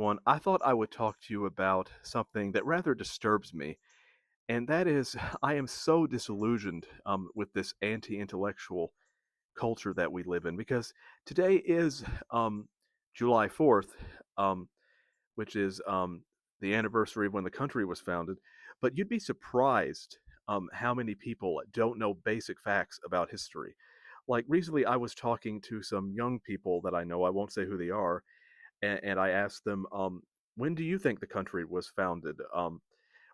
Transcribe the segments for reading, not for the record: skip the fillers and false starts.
everyone. I thought I would talk to you about something that rather disturbs me, and that is I am so disillusioned with this anti intellectual culture that we live in because today is July 4th, um, which is the anniversary of when the country was founded. But you'd be surprised how many people don't know basic facts about history. Like recently, I was talking to some young people that I know, I won't say who they are, and I asked them, "When do you think the country was founded?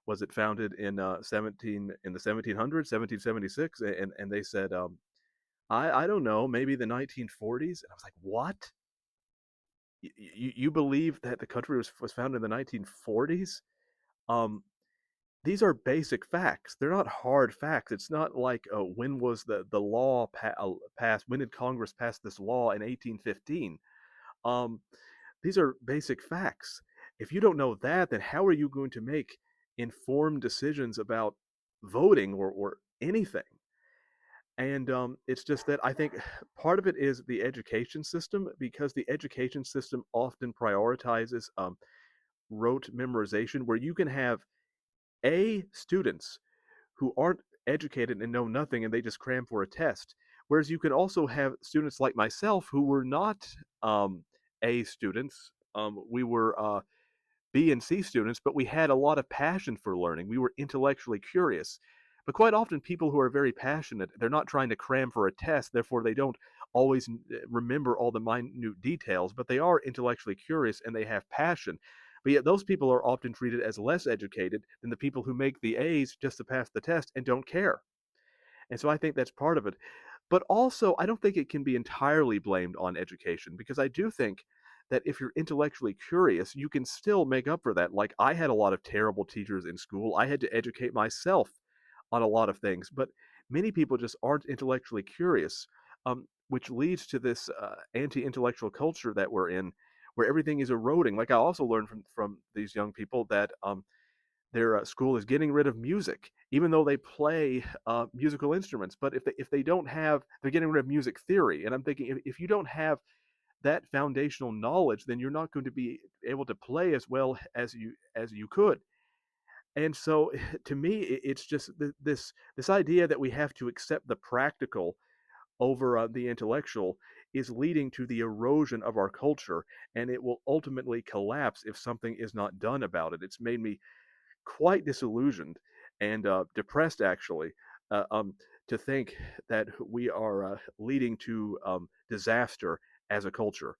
Was it founded in 1700s, 1776?" And they said, "I don't know, maybe the 1940s." And I was like, "What? You believe that the country was founded in the 1940s?" Um, these are basic facts. They're not hard facts. It's not like when was the law passed? When did Congress pass this law in 1815? Um, These are basic facts. If you don't know that, then how are you going to make informed decisions about voting or anything? And it's just that I think part of it is the education system because the education system often prioritizes rote memorization, where you can have students who aren't educated and know nothing and they just cram for a test. Whereas you can also have students like myself who were not A students. We were B and C students, but we had a lot of passion for learning. We were intellectually curious. But quite often, people who are very passionate, they're not trying to cram for a test, therefore, they don't always remember all the minute details, but they are intellectually curious and they have passion. But yet, those people are often treated as less educated than the people who make the A's just to pass the test and don't care. And so I think that's part of it. But also, I don't think it can be entirely blamed on education because I do think that if you're intellectually curious, you can still make up for that. Like, I had a lot of terrible teachers in school. I had to educate myself on a lot of things, but many people just aren't intellectually curious, which leads to this anti intellectual culture that we're in where everything is eroding. Like, I also learned from these young people that their school is getting rid of music, even though they play musical instruments. But if they don't have, they're getting rid of music theory. And I'm thinking, if you don't have that foundational knowledge, then you're not going to be able to play as well as you could. And so, to me, it's just this idea that we have to accept the practical over the intellectual is leading to the erosion of our culture, and it will ultimately collapse if something is not done about it. It's made me quite disillusioned and depressed, actually, uh, um, to think that we are leading to disaster as a culture.